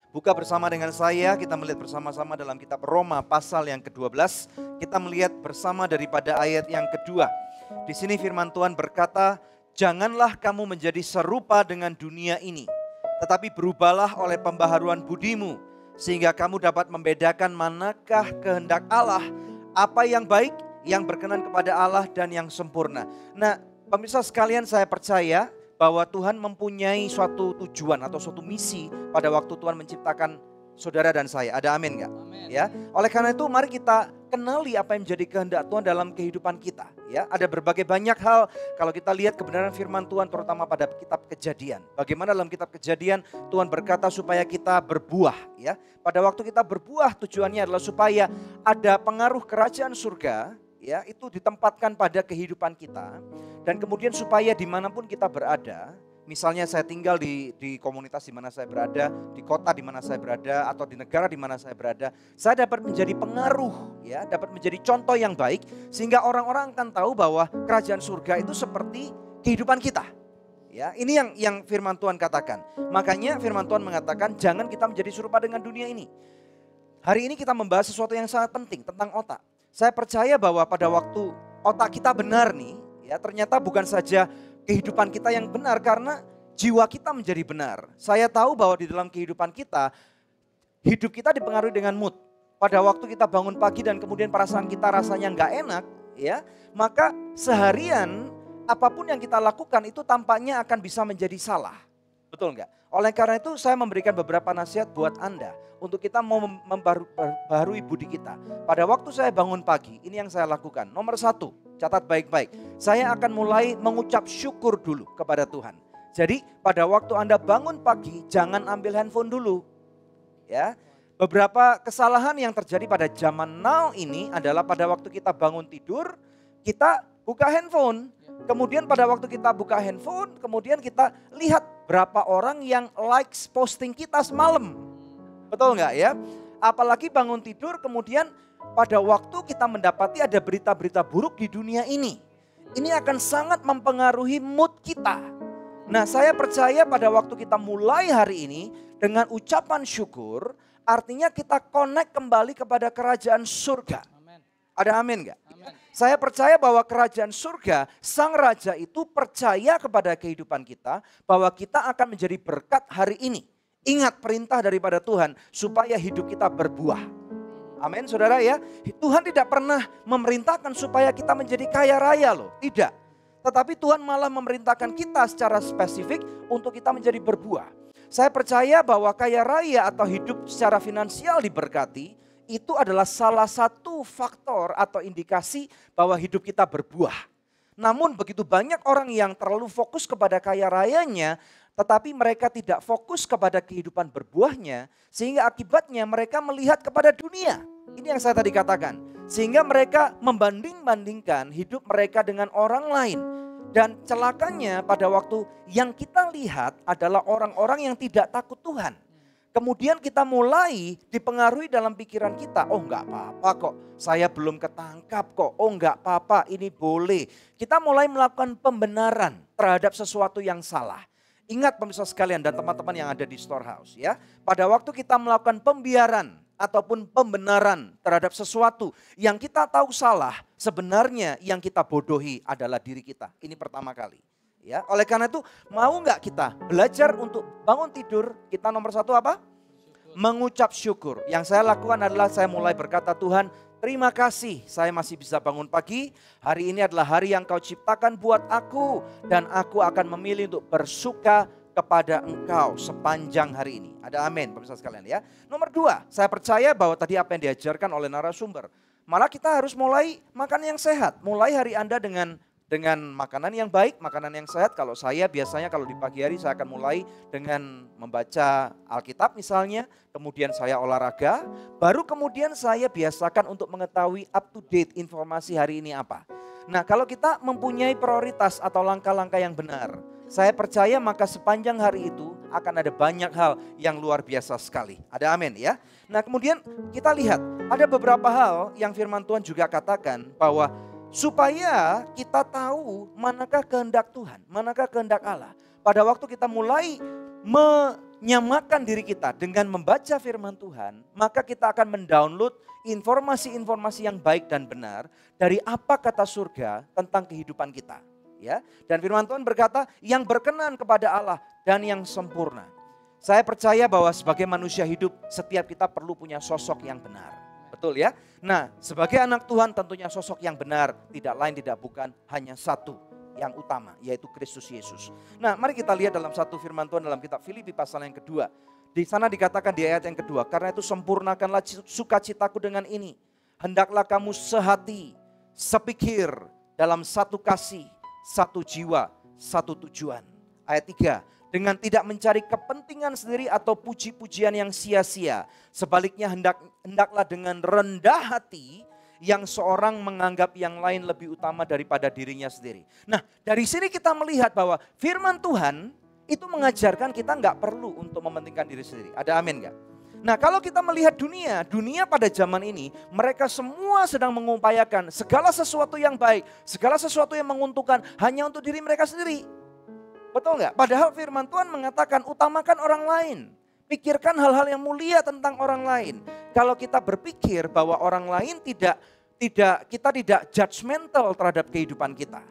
Buka bersama dengan saya, kita melihat bersama-sama dalam kitab Roma pasal yang ke-12. Kita melihat bersama daripada ayat yang kedua. Di sini firman Tuhan berkata, "Janganlah kamu menjadi serupa dengan dunia ini, tetapi berubahlah oleh pembaharuan budimu, sehingga kamu dapat membedakan manakah kehendak Allah, apa yang baik, yang berkenan kepada Allah dan yang sempurna." Nah, pemirsa sekalian, saya percaya bahwa Tuhan mempunyai suatu tujuan atau suatu misi pada waktu Tuhan menciptakan saudara dan saya. Ada amin enggak? Ya. Oleh karena itu mari kita kenali apa yang menjadi kehendak Tuhan dalam kehidupan kita. Ya, ada berbagai banyak hal kalau kita lihat kebenaran firman Tuhan terutama pada kitab Kejadian. Bagaimana dalam kitab Kejadian Tuhan berkata supaya kita berbuah, ya. Pada waktu kita berbuah tujuannya adalah supaya ada pengaruh kerajaan surga, ya, itu ditempatkan pada kehidupan kita. Dan kemudian supaya dimanapun kita berada, misalnya saya tinggal di komunitas di mana saya berada, di kota di mana saya berada, atau di negara di mana saya berada, saya dapat menjadi pengaruh, ya, dapat menjadi contoh yang baik, sehingga orang-orang akan tahu bahwa kerajaan surga itu seperti kehidupan kita. Ya, ini yang firman Tuhan katakan. Makanya firman Tuhan mengatakan jangan kita menjadi serupa dengan dunia ini. Hari ini kita membahas sesuatu yang sangat penting tentang otak. Saya percaya bahwa pada waktu otak kita benar nih, ya, ternyata bukan saja kehidupan kita yang benar karena jiwa kita menjadi benar. Saya tahu bahwa di dalam kehidupan kita, hidup kita dipengaruhi dengan mood. Pada waktu kita bangun pagi dan kemudian perasaan kita rasanya nggak enak, ya, maka seharian apapun yang kita lakukan itu tampaknya akan bisa menjadi salah. Betul nggak? Oleh karena itu saya memberikan beberapa nasihat buat Anda untuk kita mau membaharui budi kita. Pada waktu saya bangun pagi, ini yang saya lakukan. Nomor 1, catat baik-baik. Saya akan mulai mengucap syukur dulu kepada Tuhan. Jadi pada waktu Anda bangun pagi, jangan ambil handphone dulu. Ya, beberapa kesalahan yang terjadi pada zaman now ini adalah pada waktu kita bangun tidur, kita buka handphone. Kemudian pada waktu kita buka handphone, kemudian kita lihat berapa orang yang likes posting kita semalam. Betul nggak ya? Apalagi bangun tidur kemudian pada waktu kita mendapati ada berita-berita buruk di dunia ini. Ini akan sangat mempengaruhi mood kita. Nah, saya percaya pada waktu kita mulai hari ini dengan ucapan syukur, artinya kita connect kembali kepada kerajaan surga. Ada amin nggak? Saya percaya bahwa kerajaan surga, sang raja itu percaya kepada kehidupan kita, bahwa kita akan menjadi berkat hari ini. Ingat perintah daripada Tuhan supaya hidup kita berbuah. Amin saudara ya. Tuhan tidak pernah memerintahkan supaya kita menjadi kaya raya loh. Tidak. Tetapi Tuhan malah memerintahkan kita secara spesifik untuk kita menjadi berbuah. Saya percaya bahwa kaya raya atau hidup secara finansial diberkati, itu adalah salah satu faktor atau indikasi bahwa hidup kita berbuah. Namun begitu banyak orang yang terlalu fokus kepada kaya rayanya, tetapi mereka tidak fokus kepada kehidupan berbuahnya, sehingga akibatnya mereka melihat kepada dunia. Ini yang saya tadi katakan. Sehingga mereka membanding-bandingkan hidup mereka dengan orang lain. Dan celakanya pada waktu yang kita lihat adalah orang-orang yang tidak takut Tuhan. Kemudian kita mulai dipengaruhi dalam pikiran kita, oh enggak apa-apa kok, saya belum ketangkap kok, oh enggak apa-apa, ini boleh. Kita mulai melakukan pembenaran terhadap sesuatu yang salah. Ingat pemirsa sekalian dan teman-teman yang ada di Storehouse ya, pada waktu kita melakukan pembiaran ataupun pembenaran terhadap sesuatu yang kita tahu salah, sebenarnya yang kita bodohi adalah diri kita. Ini pertama kali. Ya, oleh karena itu mau nggak kita belajar untuk bangun tidur, kita nomor 1 apa? Mengucap syukur. Yang saya lakukan adalah saya mulai berkata, Tuhan terima kasih saya masih bisa bangun pagi. Hari ini adalah hari yang kau ciptakan buat aku. Dan aku akan memilih untuk bersuka kepada engkau sepanjang hari ini. Ada amin pemirsa sekalian ya. Nomor 2, saya percaya bahwa tadi apa yang diajarkan oleh narasumber. Malah kita harus mulai makan yang sehat. Mulai hari Anda dengan makanan yang baik, makanan yang sehat. Kalau saya biasanya kalau di pagi hari saya akan mulai dengan membaca Alkitab misalnya, kemudian saya olahraga, baru kemudian saya biasakan untuk mengetahui up to date informasi hari ini apa. Nah, kalau kita mempunyai prioritas atau langkah-langkah yang benar, saya percaya maka sepanjang hari itu akan ada banyak hal yang luar biasa sekali. Ada amin ya. Nah, kemudian kita lihat ada beberapa hal yang firman Tuhan juga katakan bahwa supaya kita tahu manakah kehendak Tuhan, manakah kehendak Allah. Pada waktu kita mulai nyamakan diri kita dengan membaca firman Tuhan, maka kita akan mendownload informasi-informasi yang baik dan benar dari apa kata surga tentang kehidupan kita. Ya, dan firman Tuhan berkata yang berkenan kepada Allah dan yang sempurna. Saya percaya bahwa sebagai manusia hidup setiap kita perlu punya sosok yang benar. Betul ya? Nah, sebagai anak Tuhan tentunya sosok yang benar tidak lain tidak bukan hanya satu yang utama, yaitu Kristus Yesus. Nah, mari kita lihat dalam satu firman Tuhan dalam kitab Filipi pasal yang kedua. Di sana dikatakan di ayat yang kedua, karena itu sempurnakanlah sukacitaku dengan ini. Hendaklah kamu sehati, sepikir dalam satu kasih, satu jiwa, satu tujuan. Ayat 3, dengan tidak mencari kepentingan sendiri atau puji-pujian yang sia-sia. Sebaliknya hendaklah dengan rendah hati yang seorang menganggap yang lain lebih utama daripada dirinya sendiri. Nah, dari sini kita melihat bahwa firman Tuhan itu mengajarkan kita nggak perlu untuk mementingkan diri sendiri. Ada amin nggak? Nah, kalau kita melihat dunia pada zaman ini, mereka semua sedang mengupayakan segala sesuatu yang baik, segala sesuatu yang menguntungkan hanya untuk diri mereka sendiri. Betul nggak? Padahal firman Tuhan mengatakan utamakan orang lain. Pikirkan hal-hal yang mulia tentang orang lain. Kalau kita berpikir bahwa orang lain kita tidak judgmental terhadap kehidupan kita.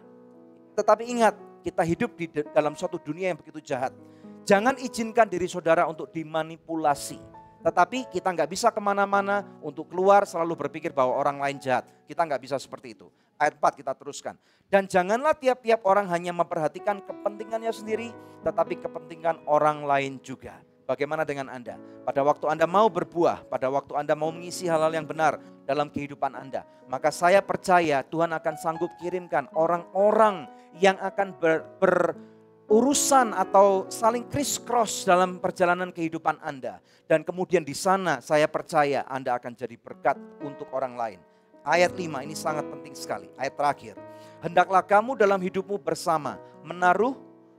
Tetapi ingat, kita hidup di dalam suatu dunia yang begitu jahat. Jangan izinkan diri saudara untuk dimanipulasi. Tetapi kita nggak bisa kemana-mana untuk keluar selalu berpikir bahwa orang lain jahat. Kita nggak bisa seperti itu. Ayat 4 kita teruskan. Dan janganlah tiap-tiap orang hanya memperhatikan kepentingannya sendiri, tetapi kepentingan orang lain juga. Bagaimana dengan Anda? Pada waktu Anda mau berbuah, pada waktu Anda mau mengisi hal-hal yang benar dalam kehidupan Anda, maka saya percaya Tuhan akan sanggup kirimkan orang-orang yang akan berurusan atau saling criss-cross dalam perjalanan kehidupan Anda. Dan kemudian di sana saya percaya Anda akan jadi berkat untuk orang lain. Ayat 5 ini sangat penting sekali, ayat terakhir. Hendaklah kamu dalam hidupmu bersama menaruh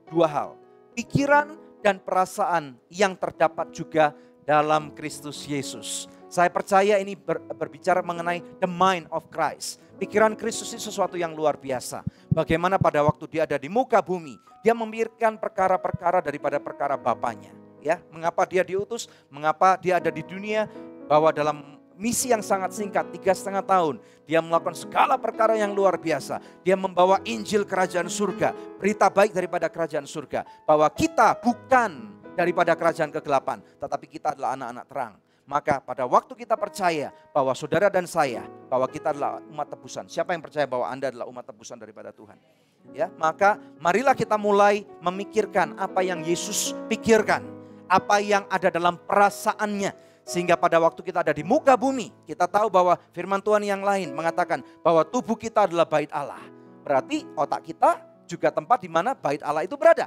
dua hal, pikiran dan perasaan yang terdapat juga dalam Kristus Yesus. Saya percaya ini berbicara mengenai the mind of Christ. Pikiran Kristus itu sesuatu yang luar biasa. Bagaimana pada waktu dia ada di muka bumi, dia memikirkan perkara-perkara daripada perkara Bapanya. Ya, mengapa dia diutus, mengapa dia ada di dunia, bahwa dalam misi yang sangat singkat, 3,5 tahun, dia melakukan segala perkara yang luar biasa. Dia membawa Injil kerajaan surga, berita baik daripada kerajaan surga. Bahwa kita bukan daripada kerajaan kegelapan, tetapi kita adalah anak-anak terang. Maka pada waktu kita percaya bahwa saudara dan saya, bahwa kita adalah umat tebusan. Siapa yang percaya bahwa Anda adalah umat tebusan daripada Tuhan? Ya, maka marilah kita mulai memikirkan apa yang Yesus pikirkan. Apa yang ada dalam perasaannya. Sehingga pada waktu kita ada di muka bumi, kita tahu bahwa firman Tuhan yang lain mengatakan bahwa tubuh kita adalah bait Allah. Berarti otak kita juga tempat di mana bait Allah itu berada.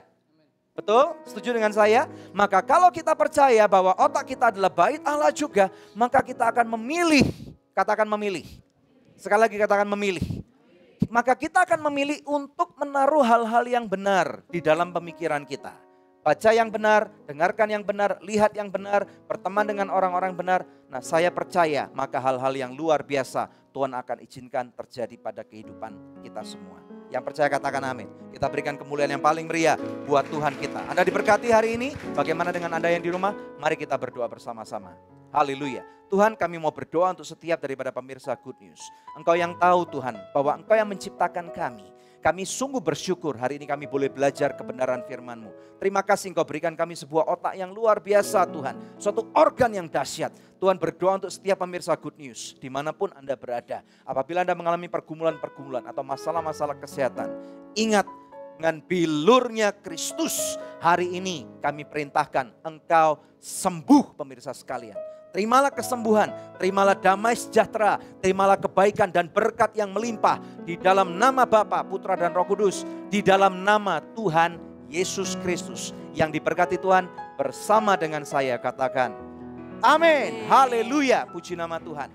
Betul? Setuju dengan saya? Maka kalau kita percaya bahwa otak kita adalah bait Allah juga, maka kita akan memilih. Katakan memilih. Sekali lagi katakan memilih. Maka kita akan memilih untuk menaruh hal-hal yang benar di dalam pemikiran kita. Baca yang benar, dengarkan yang benar, lihat yang benar, berteman dengan orang-orang benar. Nah, saya percaya maka hal-hal yang luar biasa Tuhan akan izinkan terjadi pada kehidupan kita semua. Yang percaya katakan amin. Kita berikan kemuliaan yang paling meriah buat Tuhan kita. Anda diberkati hari ini, bagaimana dengan Anda yang di rumah? Mari kita berdoa bersama-sama. Haleluya. Tuhan, kami mau berdoa untuk setiap daripada pemirsa Good News. Engkau yang tahu Tuhan bahwa Engkau yang menciptakan kami. Kami sungguh bersyukur hari ini kami boleh belajar kebenaran firman-Mu. Terima kasih Engkau berikan kami sebuah otak yang luar biasa Tuhan. Suatu organ yang dahsyat. Tuhan berdoa untuk setiap pemirsa Good News. Dimanapun Anda berada. Apabila Anda mengalami pergumulan-pergumulan atau masalah-masalah kesehatan. Ingat dengan bilurnya Kristus. Hari ini kami perintahkan Engkau sembuh pemirsa sekalian. Terimalah kesembuhan, terimalah damai sejahtera, terimalah kebaikan dan berkat yang melimpah di dalam nama Bapa, Putra dan Roh Kudus, di dalam nama Tuhan Yesus Kristus. Yang diberkati Tuhan bersama dengan saya katakan amin. Haleluya, puji nama Tuhan.